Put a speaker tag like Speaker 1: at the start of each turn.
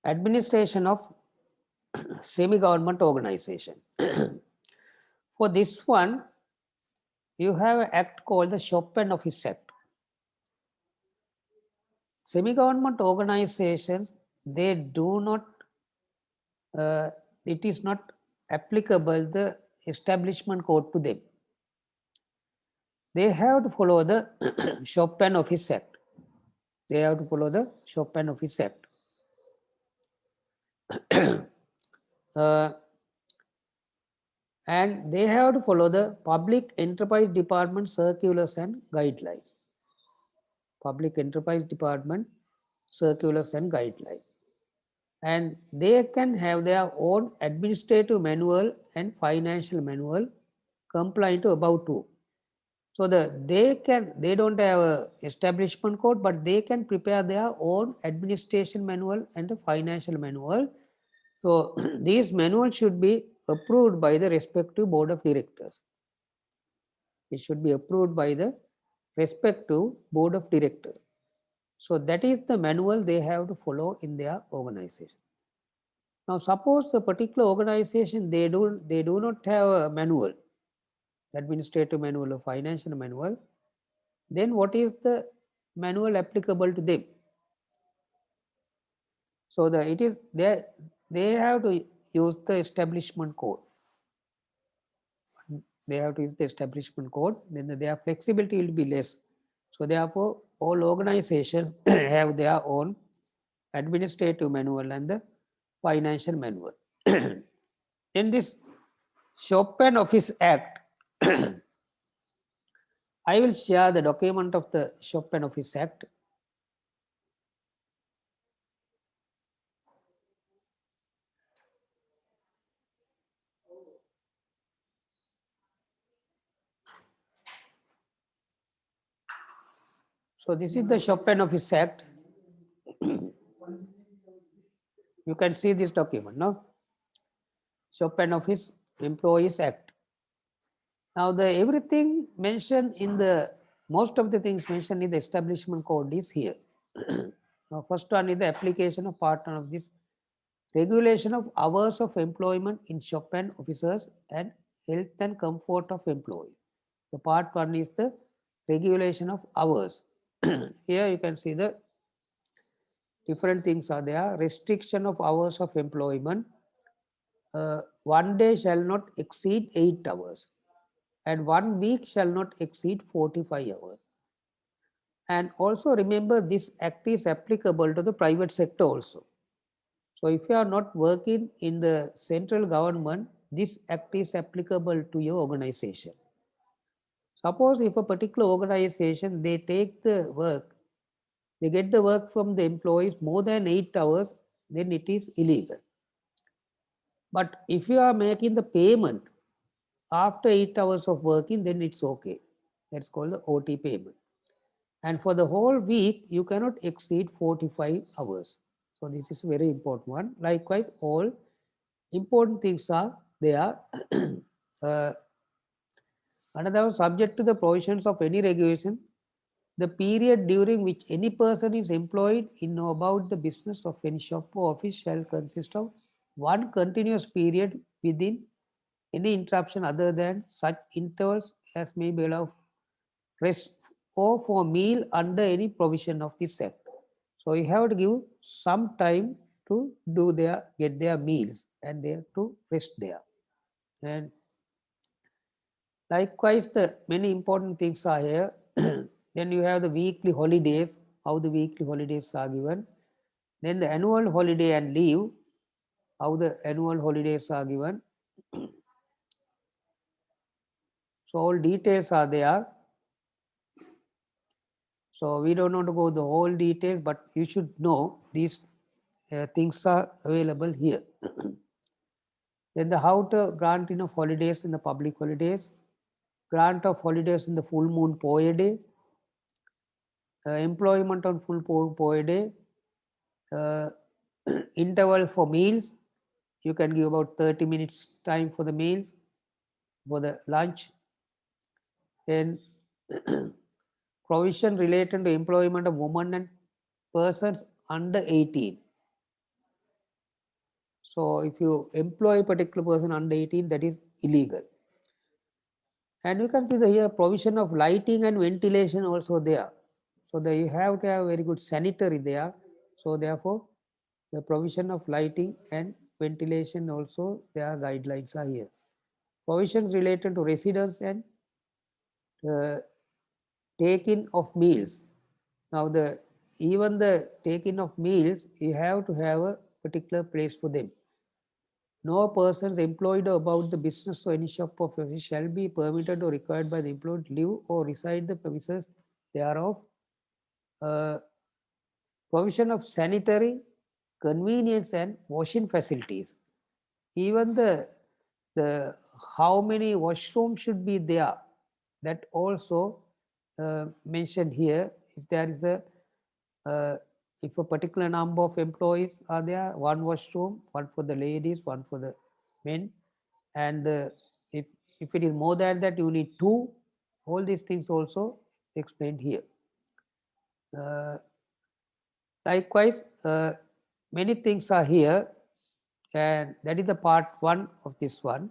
Speaker 1: Administration of semi-government organization. For this one, you have an act called the Chopin Office Act. Semi-government organizations, they do not, uh, it is not applicable the establishment code to them. They have to follow the Chopin Office Act. They have to follow the Chopin Office Act. uh, and they have to follow the Public Enterprise Department circulars and guidelines. Public Enterprise Department circulars and guidelines. And they can have their own administrative manual and financial manual compliant to above two. So they don't have a establishment code, but they can prepare their own administration manual and the financial manual. So these manuals should be approved by the respective board of directors. It should be approved by the respective board of directors. So that is the manual they have to follow in their organization. Now suppose a particular organization, they do not have a manual, administrative manual or financial manual, then what is the manual applicable to them? So it is they have to use the establishment code. They have to use the establishment code, then their flexibility will be less. So therefore, all organizations have their own administrative manual and the financial manual. In this Chopin Office Act, I will share the document of the Chopin Office Act. So this is the Chopin Office Act. You can see this document, no? Chopin Office Employees Act. Now everything mentioned in the, most of the things mentioned in the establishment code is here. Now first one is the application of part one of this regulation of hours of employment in Chopin officers and health and comfort of employees. The part one is the regulation of hours. Here you can see the different things are there. Restriction of hours of employment. One day shall not exceed 8 hours and 1 week shall not exceed 45 hours. And also remember, this act is applicable to the private sector also. So if you are not working in the central government, this act is applicable to your organization. Suppose if a particular organization, they take the work, they get the work from the employees more than 8 hours, then it is illegal. But if you are making the payment after 8 hours of working, then it's okay. That's called the OT payment. And for the whole week, you cannot exceed 45 hours. So this is very important one. Likewise, all important things are there. Another, subject to the provisions of any regulation, the period during which any person is employed in or about the business of any shop or office shall consist of one continuous period within any interruption other than such intervals as may be allowed rest or for meal under any provision of this act. So you have to give some time to get their meals and they have to rest there. And likewise, the many important things are here. Then you have the weekly holidays, how the weekly holidays are given. Then the annual holiday and leave, how the annual holidays are given. So all details are there. So we don't want to go the whole details, but you should know these things are available here. Then the how to grant of holidays in the public holidays, grant of holidays in the full moon poe day, employment on full poe day, uh, interval for meals. You can give about 30 minutes time for the meals, for the lunch. Then provision related to employment of women and persons under 18. So if you employ a particular person under 18, that is illegal. And you can see the here provision of lighting and ventilation also there. So there you have to have very good sanitary there. So therefore, the provision of lighting and ventilation also, their guidelines are here. Provisions related to residence and uh, take-in of meals. Now the even the take-in of meals, you have to have a particular place for them. No persons employed about the business or any shop of office shall be permitted or required by the employed to live or reside the premises thereof. Uh, Provision of sanitary convenience and washing facilities. Even the how many washrooms should be there, that also mentioned here. If there is a if a particular number of employees are there, one washroom, one for the ladies, one for the men, and if if it is more than that, you need two. All these things also explained here. Uh, Likewise, many things are here, and that is the part one of this one.